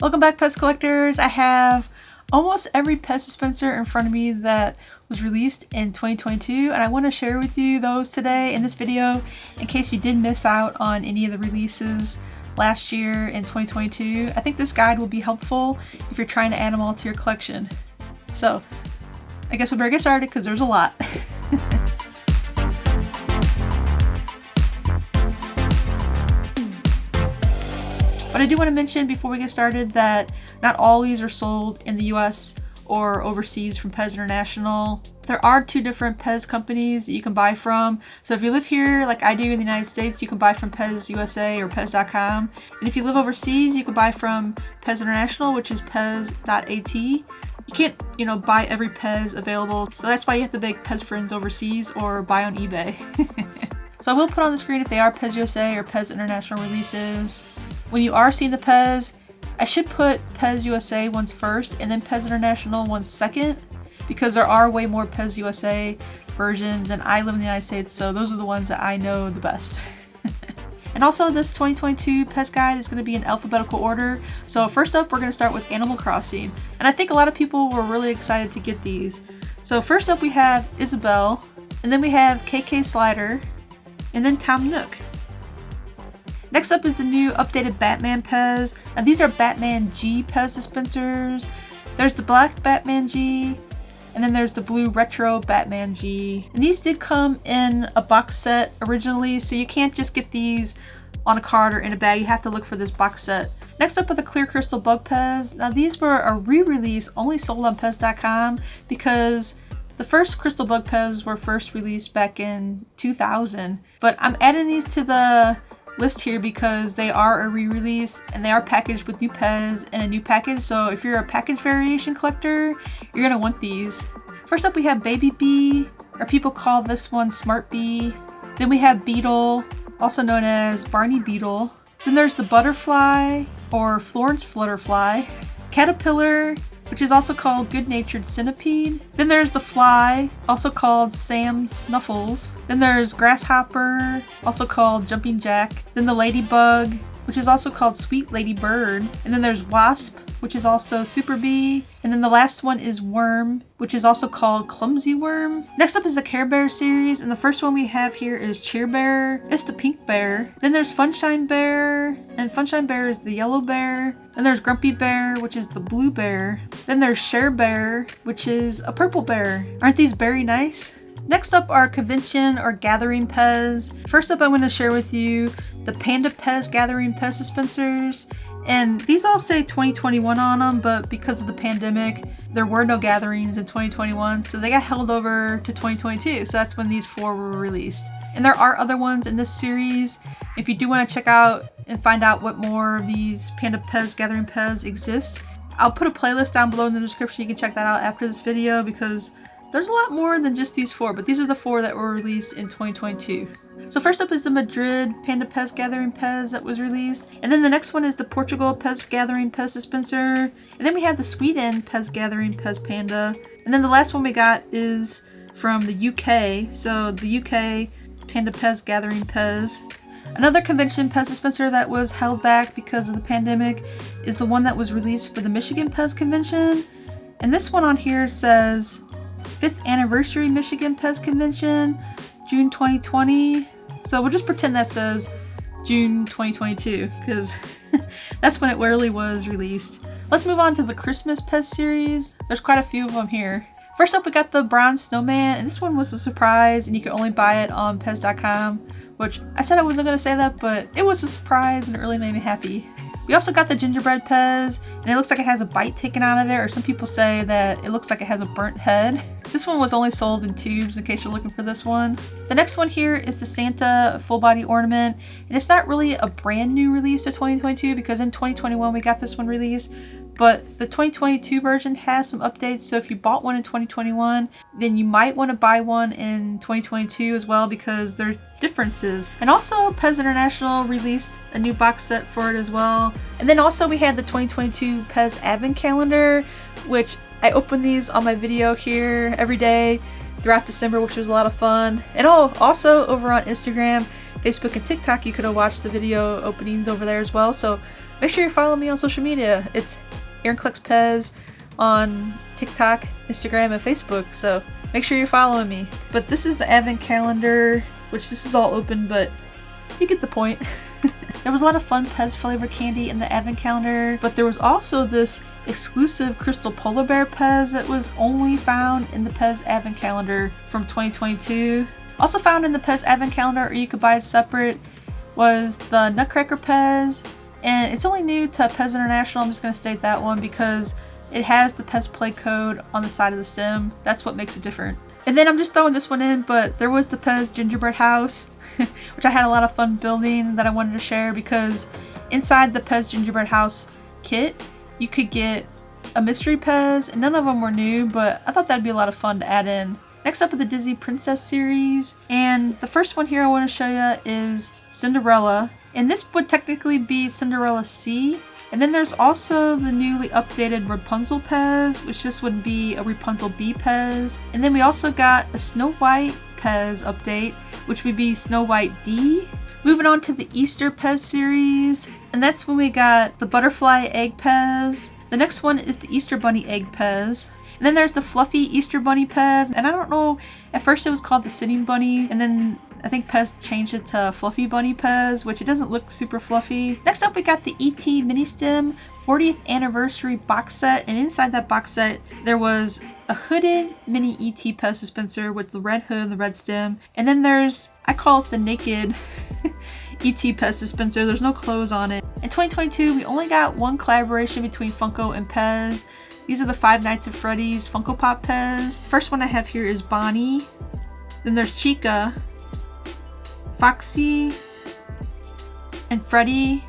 Welcome back, PEZ collectors. I have almost every PEZ dispenser in front of me that was released in 2022, and I want to share with you those today in this video in case you did miss out on any of the releases last year in 2022. I think this guide will be helpful if you're trying to add them all to your collection. So I guess we better get started because there's a lot. But I do want to mention before we get started that not all these are sold in the US or overseas from PEZ International. There are two different PEZ companies that you can buy from. So if you live here like I do in the United States, you can buy from PEZ USA or PEZ.com. And if you live overseas, you can buy from PEZ International, which is PEZ.at. You can't, buy every PEZ available. So that's why you have to make PEZ friends overseas or buy on eBay. So I will put on the screen if they are PEZ USA or PEZ International releases. When you are seeing the PEZ, I should put PEZ USA ones first and then PEZ International ones second, because there are way more PEZ USA versions and I live in the United States, so those are the ones that I know the best. And also this 2022 PEZ guide is going to be in alphabetical order. So first up, we're going to start with Animal Crossing. And I think a lot of people were really excited to get these. So first up we have Isabelle, and then we have KK Slider, and then Tom Nook. Next up is the new updated Batman PEZ. Now these are Batman G PEZ dispensers. There's the black Batman G, and then there's the blue retro Batman G. And these did come in a box set originally, so you can't just get these on a card or in a bag. You have to look for this box set. Next up are the Clear Crystal Bug PEZ. Now these were a re-release only sold on PEZ.com because the first Crystal Bug PEZ were first released back in 2000. But I'm adding these to the list here because they are a re-release and they are packaged with new PEZ and a new package. So if you're a package variation collector, you're gonna want these. First up we have Baby Bee, or people call this one Smart Bee. Then we have Beetle, also known as Barney Beetle. Then there's the Butterfly, or Florence Flutterfly. Caterpillar, which is also called Good-Natured Centipede. Then there's the Fly, also called Sam Snuffles. Then there's Grasshopper, also called Jumping Jack. Then the Ladybug, which is also called Sweet Lady Bird. And then there's Wasp, which is also Super Bee. And then the last one is Worm, which is also called Clumsy Worm. Next up is the Care Bear series, and the first one we have here is Cheer Bear. It's the pink bear. Then there's Funshine Bear, and Funshine Bear is the yellow bear. Then there's Grumpy Bear, which is the blue bear. Then there's Share Bear, which is a purple bear. Aren't these very nice? Next up are Convention or Gathering PEZ. First up I'm going to share with you the Panda PEZ Gathering PEZ dispensers. And these all say 2021 on them, but because of the pandemic, there were no gatherings in 2021, so they got held over to 2022. So that's when these four were released. And there are other ones in this series. If you do want to check out and find out what more of these Panda PEZ Gathering PEZ exist, I'll put a playlist down below in the description. You can check that out after this video because there's a lot more than just these four, but these are the four that were released in 2022. So first up is the Madrid Panda PEZ Gathering PEZ that was released. And then the next one is the Portugal PEZ Gathering PEZ dispenser. And then we have the Sweden PEZ Gathering PEZ Panda. And then the last one we got is from the UK. So the UK Panda PEZ Gathering PEZ. Another convention PEZ dispenser that was held back because of the pandemic is the one that was released for the Michigan PEZ convention. And this one on here says 5th Anniversary Michigan PEZ Convention, June 2020. So we'll just pretend that says June 2022 because that's when it really was released. Let's move on to the Christmas PEZ series. There's quite a few of them here. First up we got the Bronze Snowman, and this one was a surprise and you can only buy it on PEZ.com, which I said I wasn't going to say that, but it was a surprise and it really made me happy. We also got the Gingerbread PEZ, and it looks like it has a bite taken out of it, or some people say that it looks like it has a burnt head. This one was only sold in tubes in case you're looking for this one. The next one here is the Santa full body ornament, and it's not really a brand new release to 2022 because in 2021 we got this one released, but the 2022 version has some updates, so if you bought one in 2021, then you might want to buy one in 2022 as well because there are differences. And also PEZ International released a new box set for it as well. And then also we had the 2022 PEZ Advent Calendar, which I open these on my video here every day throughout December, which was a lot of fun. And also over on Instagram, Facebook, and TikTok, you could have watched the video openings over there as well. So Make sure you follow me on social media. It's Erin Collects PEZ on TikTok, Instagram, and Facebook, so make sure you're following me. But this is the advent calendar, which this is all open, but you get the point. There was a lot of fun PEZ flavored candy in the advent calendar, but there was also this exclusive crystal polar bear PEZ that was only found in the PEZ advent calendar from 2022. Also found in the PEZ advent calendar, or you could buy it separate, was the Nutcracker PEZ, and it's only new to PEZ International. I'm just going to state that one because it has the PEZ play code on the side of the stem. That's what makes it different. And then I'm just throwing this one in, but there was the PEZ gingerbread house, which I had a lot of fun building that I wanted to share, because inside the PEZ gingerbread house kit, you could get a mystery PEZ, and none of them were new, but I thought that'd be a lot of fun to add in. Next up are the Disney Princess series, and the first one here I want to show you is Cinderella, and this would technically be Cinderella C. And then there's also the newly updated Rapunzel PEZ, which this would be a Rapunzel B PEZ. And then we also got a Snow White PEZ update, which would be Snow White D. Moving on to the Easter PEZ series, and that's when we got the Butterfly Egg PEZ. The next one is the Easter Bunny Egg PEZ. And then there's the Fluffy Easter Bunny PEZ, and I don't know, at first it was called the Sitting Bunny, and then I think PEZ changed it to Fluffy Bunny PEZ, which it doesn't look super fluffy. Next up we got the ET Mini Stem 40th Anniversary box set, and inside that box set there was a hooded mini ET PEZ dispenser with the red hood and the red stem, and then there's, I call it the naked ET PEZ dispenser. There's no clothes on it. In 2022 we only got one collaboration between Funko and PEZ. These are the Five Nights at Freddy's Funko Pop PEZ. First one I have here is Bonnie. Then there's Chica, Foxy, and Freddy.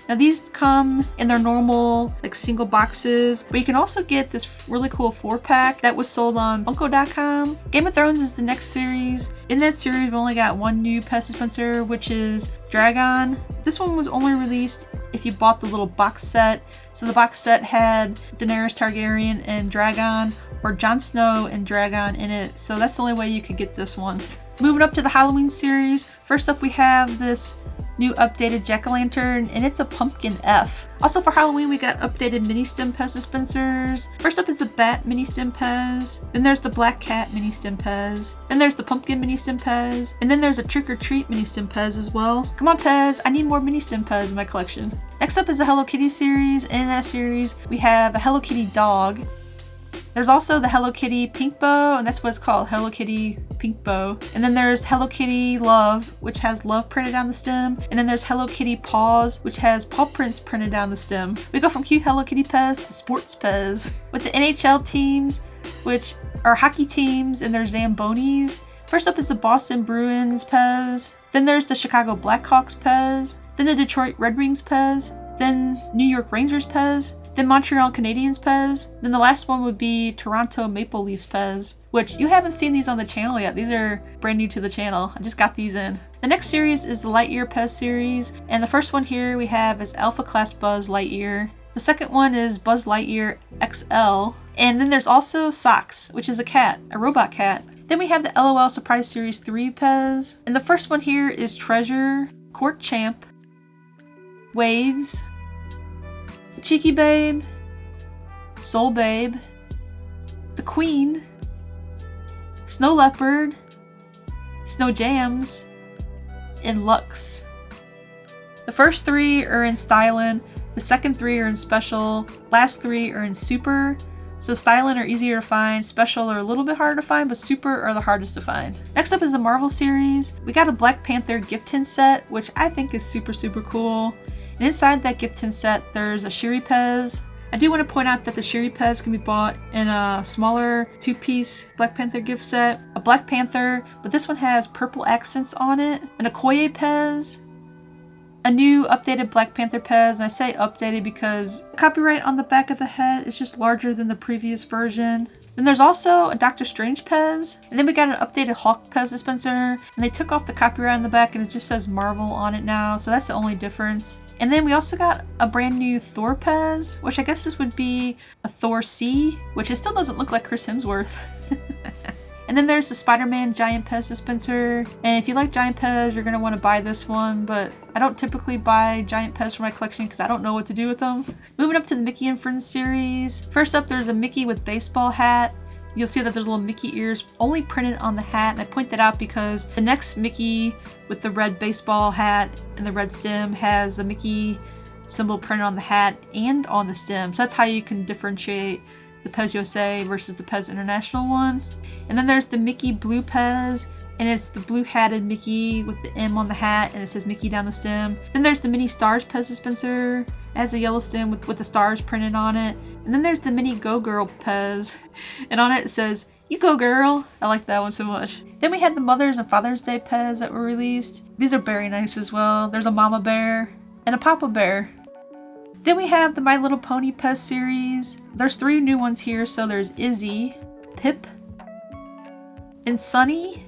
Now these come in their normal like single boxes, but you can also get this really cool 4-pack that was sold on Funko.com. Game of Thrones is the next series. In that series we only got one new PEZ dispenser, which is Dragon. This one was only released if you bought the little box set. So the box set had Daenerys Targaryen and Dragon, or Jon Snow and Dragon in it. So that's the only way you could get this one. Moving up to the Halloween series, first up we have this new updated jack-o'-lantern, and it's a pumpkin F. Also for Halloween we got updated mini stem PEZ dispensers. First up is the Bat mini stem PEZ, then there's the Black Cat mini stem PEZ, then there's the Pumpkin mini stem PEZ, and then there's a Trick or Treat mini stem PEZ as well. Come on PEZ, I need more mini stem PEZ in my collection. Next up is the Hello Kitty series, and in that series we have a Hello Kitty dog. There's also the Hello Kitty Pink Bow, and that's what it's called, Hello Kitty Pink Bow. And then there's Hello Kitty Love, which has love printed down the stem. And then there's Hello Kitty Paws, which has paw prints printed down the stem. We go from cute Hello Kitty PEZ to sports PEZ. With the NHL teams, which are hockey teams, and there's Zambonis. First up is the Boston Bruins PEZ. Then there's the Chicago Blackhawks PEZ. Then the Detroit Red Wings PEZ. Then New York Rangers PEZ. Then Montreal Canadiens PEZ. Then the last one would be Toronto Maple Leafs PEZ, which you haven't seen these on the channel yet. These are brand new to the channel. I just got these in. The next series is the Lightyear PEZ series, and the first one here we have is Alpha Class Buzz Lightyear. The second one is Buzz Lightyear XL, and then there's also Socks, which is a cat, a robot cat. Then we have the LOL Surprise Series 3 PEZ, and the first one here is Treasure, Court Champ, Waves, Cheeky Babe, Soul Babe, The Queen, Snow Leopard, Snow Jams, and Lux. The first 3 are in Stylin', the second 3 are in Special, last 3 are in Super. So Stylin' are easier to find, Special are a little bit harder to find, but Super are the hardest to find. Next up is the Marvel series. We got a Black Panther gift tin set, which I think is super cool. And inside that gift tin set, there's a Shiri PEZ. I do want to point out that the Shiri PEZ can be bought in a smaller 2-piece Black Panther gift set. A Black Panther, but this one has purple accents on it. An Okoye PEZ. A new updated Black Panther PEZ, and I say updated because the copyright on the back of the head is just larger than the previous version. Then there's also a Doctor Strange PEZ, and then we got an updated Hulk PEZ dispenser, and they took off the copyright on the back and it just says Marvel on it now, so that's the only difference. And then we also got a brand new Thor PEZ, which I guess this would be a Thor C, which it still doesn't look like Chris Hemsworth. And then there's the Spider-Man Giant PEZ Dispenser. And if you like Giant PEZ, you're going to want to buy this one, but I don't typically buy Giant PEZ for my collection because I don't know what to do with them. Moving up to the Mickey and Friends series. First up, there's a Mickey with baseball hat. You'll see that there's little Mickey ears only printed on the hat, and I point that out because the next Mickey with the red baseball hat and the red stem has the Mickey symbol printed on the hat and on the stem. So that's how you can differentiate the PEZ USA versus the PEZ International one. And then there's the Mickey Blue PEZ, and it's the blue hatted Mickey with the M on the hat, and it says Mickey down the stem. Then there's the Mini Stars PEZ Dispenser. It has a yellow stem with the stars printed on it. And then there's the Mini Go Girl PEZ, and on it says, "You go girl." I like that one so much. Then we had the Mother's and Father's Day PEZ that were released. These are very nice as well. There's a Mama Bear and a Papa Bear. Then we have the My Little Pony PEZ series. There's 3 new ones here, so there's Izzy, Pip, and Sunny.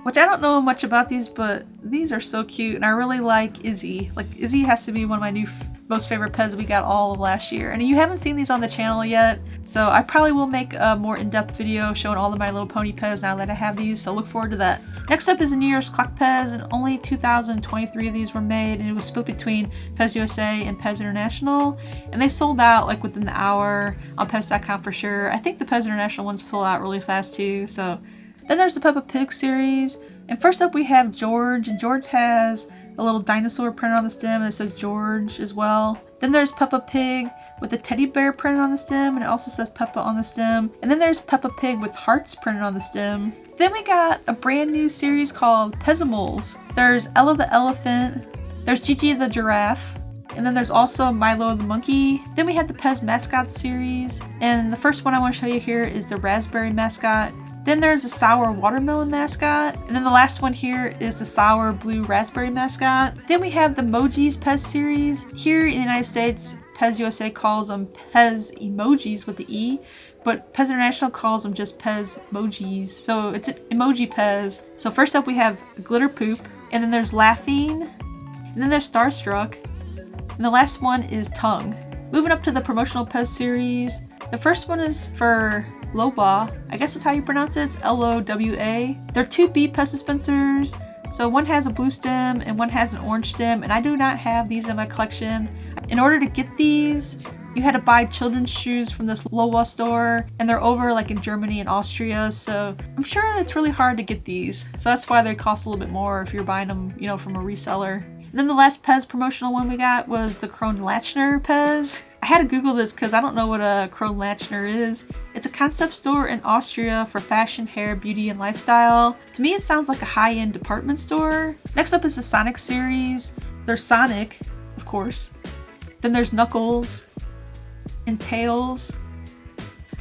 Which I don't know much about these, but these are so cute, and I really like Izzy. Like, Izzy has to be one of my most favorite PEZ we got all of last year. And you haven't seen these on the channel yet, so I probably will make a more in-depth video showing all of My Little Pony PEZ now that I have these, so look forward to that. Next up is the New Year's Clock PEZ, and only 2,023 of these were made, and it was split between PEZ USA and PEZ International, and they sold out like within the hour on PEZ.com for sure. I think the PEZ International ones sold out really fast too, so. Then there's the Peppa Pig series, and first up we have George, and George has a little dinosaur printed on the stem, and it says George as well. Then there's Peppa Pig with a teddy bear printed on the stem, and it also says Peppa on the stem. And then there's Peppa Pig with hearts printed on the stem. Then we got a brand new series called PEZimals. There's Ella the elephant, there's Gigi the giraffe, and then there's also Milo the monkey. Then we had the PEZ Mascot series, and the first one I want to show you here is the raspberry mascot. Then there's a sour watermelon mascot, and then the last one here is the sour blue raspberry mascot. Then we have the Moji's PEZ series. Here in the United States, PEZ USA calls them PEZimals with the E, but PEZ International calls them just PEZ Mojis. So it's an emoji PEZ. So first up we have Glitter Poop, and then there's Laughing, and then there's Starstruck, and the last one is Tongue. Moving up to the Promotional PEZ series, the first one is for Lowa. I guess that's how you pronounce it. It's L-O-W-A. There are 2 B PEZ dispensers. So one has a blue stem and one has an orange stem, and I do not have these in my collection. In order to get these, you had to buy children's shoes from this Lowa store, and they're over like in Germany and Austria, so I'm sure it's really hard to get these. So that's why they cost a little bit more if you're buying them, you know, from a reseller. And then the last PEZ promotional one we got was the Kronlachner PEZ. I had to Google this because I don't know what a Kronlachner is. It's a concept store in Austria for fashion, hair, beauty, and lifestyle. To me, it sounds like a high-end department store. Next up is the Sonic series. There's Sonic, of course. Then there's Knuckles and Tails.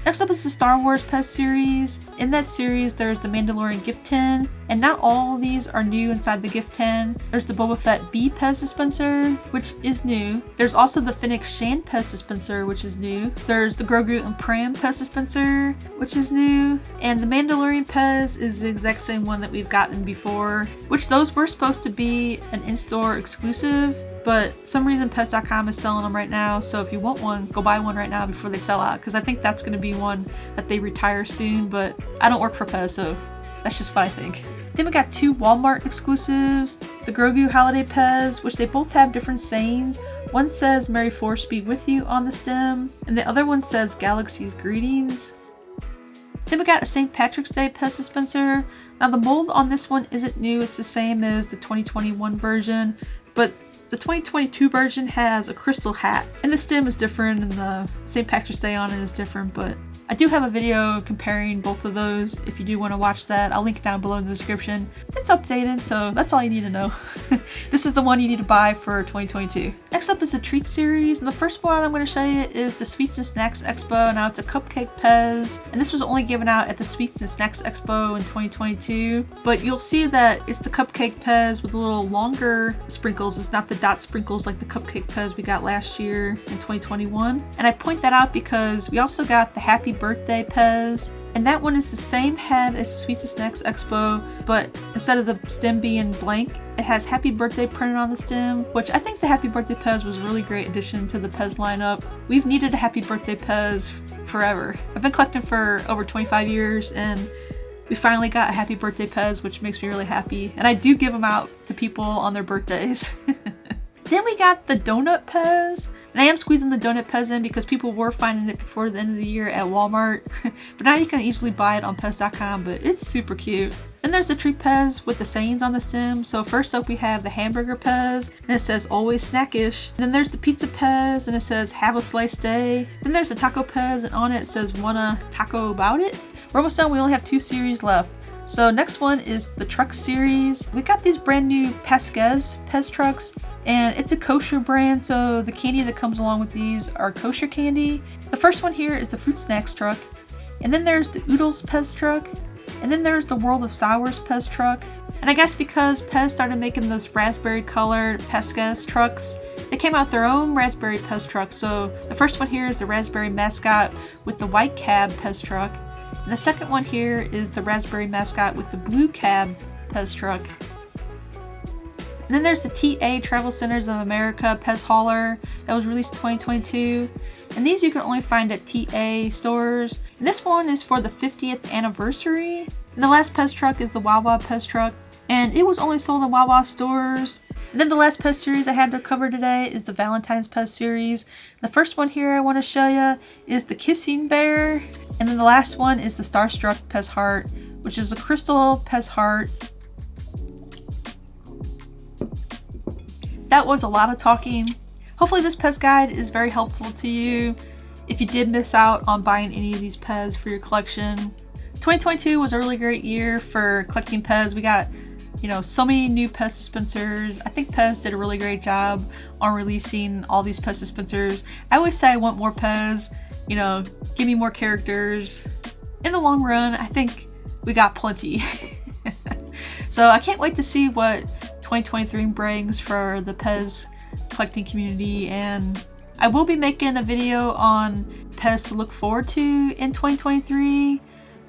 Next up is the Star Wars PEZ series. In that series, there's the Mandalorian gift tin, and not all of these are new inside the gift tin. There's the Boba Fett B PEZ dispenser, which is new. There's also the Fennec Shan PEZ dispenser, which is new. There's the Grogu and Pram PEZ dispenser, which is new. And the Mandalorian PEZ is the exact same one that we've gotten before, which those were supposed to be an in-store exclusive, but some reason PEZ.com is selling them right now, so if you want one, go buy one right now before they sell out, because I think that's going to be one that they retire soon, but I don't work for PEZ, so that's just what I think. Then we got 2 Walmart exclusives, the Grogu Holiday PEZ, which they both have different sayings. One says "Merry Force be with you" on the stem, and the other one says "Galaxy's Greetings." Then we got a St. Patrick's Day PEZ dispenser. Now the mold on this one isn't new, it's the same as the 2021 version, but the 2022 version has a crystal hat, and the stem is different, and the St. Patrick's Day on it is different, but I do have a video comparing both of those if you do want to watch that. I'll link it down below in the description. It's updated, so that's all you need to know. This is the one you need to buy for 2022. Next up is the Treats series, and the first one I'm going to show you is the Sweets and Snacks Expo. Now it's a cupcake PEZ, and this was only given out at the Sweets and Snacks Expo in 2022, but you'll see that it's the cupcake PEZ with a little longer sprinkles. It's not the dot sprinkles like the cupcake PEZ we got last year in 2021. And I point that out because we also got the Happy Birthday PEZ, and that one is the same head as the Sweets and Snacks Expo, but instead of the stem being blank, it has Happy Birthday printed on the stem, which I think the Happy Birthday PEZ was a really great addition to the PEZ lineup. We've needed a Happy Birthday PEZ forever. I've been collecting for over 25 years, and we finally got a happy birthday PEZ, which makes me really happy. And I do give them out to people on their birthdays. Then we got the donut PEZ, and I am squeezing the donut PEZ in because people were finding it before the end of the year at Walmart. But now you can easily buy it on PEZ.com, but it's super cute. Then there's the tree PEZ with the sayings on the stem. So first up we have the hamburger PEZ, and it says always snackish. And then there's the pizza PEZ, and it says have a sliced day. Then there's the taco PEZ, and on it says wanna taco about it. We're almost done, we only have 2 series left. So next one is the truck series. We got these brand new PEZ trucks, and it's a kosher brand, so the candy that comes along with these are kosher candy. The first one here is the fruit snacks truck, and then there's the oodles PEZ truck, and then there's the World of Sours PEZ truck. And I guess because PEZ started making those raspberry colored PEZ trucks, they came out with their own raspberry PEZ truck. So the first one here is the raspberry mascot with the white cab PEZ truck. And the second one here is the raspberry mascot with the blue cab PEZ truck. And then there's the TA Travel Centers of America PEZ hauler that was released in 2022. And these you can only find at TA stores. And this one is for the 50th anniversary. And the last PEZ truck is the Wildwood PEZ truck, and it was only sold in Wawa stores. And then the last PEZ series I had to cover today is the Valentine's PEZ series. The first one here I want to show you is the Kissing Bear. And then the last one is the Starstruck PEZ Heart, which is a crystal PEZ heart. That was a lot of talking. Hopefully this PEZ guide is very helpful to you if you did miss out on buying any of these PEZ for your collection. 2022 was a really great year for collecting PEZ. We got, so many new PEZ dispensers. I think PEZ did a really great job on releasing all these PEZ dispensers. I always say I want more PEZ, give me more characters. In the long run, I think we got plenty. So I can't wait to see what 2023 brings for the PEZ collecting community, and I will be making a video on PEZ to look forward to in 2023.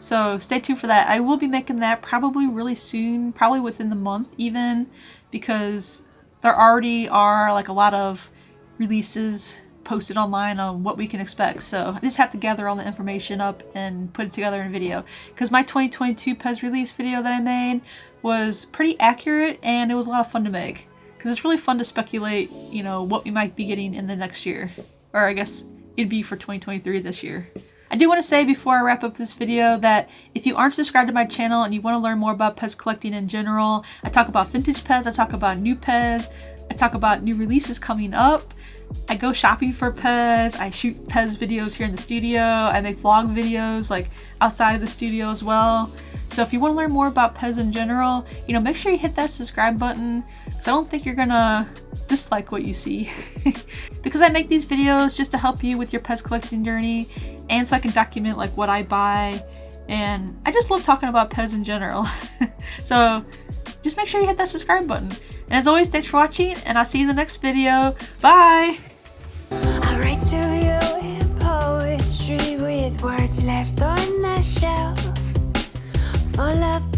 So stay tuned for that. I will be making that probably really soon, probably within the month even, because there already are like a lot of releases posted online on what we can expect. So I just have to gather all the information up and put it together in a video, because my 2022 PEZ release video that I made was pretty accurate and it was a lot of fun to make, because it's really fun to speculate, what we might be getting in the next year, or I guess it'd be for 2023 this year. I do want to say before I wrap up this video that if you aren't subscribed to my channel and you want to learn more about PEZ collecting in general, I talk about vintage PEZ, I talk about new PEZ, I talk about new releases coming up, I go shopping for PEZ, I shoot PEZ videos here in the studio, I make vlog videos like outside of the studio as well. So if you want to learn more about PEZ in general, make sure you hit that subscribe button, because I don't think you're gonna dislike what you see. Because I make these videos just to help you with your PEZ collecting journey, and so I can document like what I buy, and I just love talking about PEZ in general. So just make sure you hit that subscribe button. And as always, thanks for watching, and I'll see you in the next video. Bye! I write to you in poetry with words left on the shelf, full of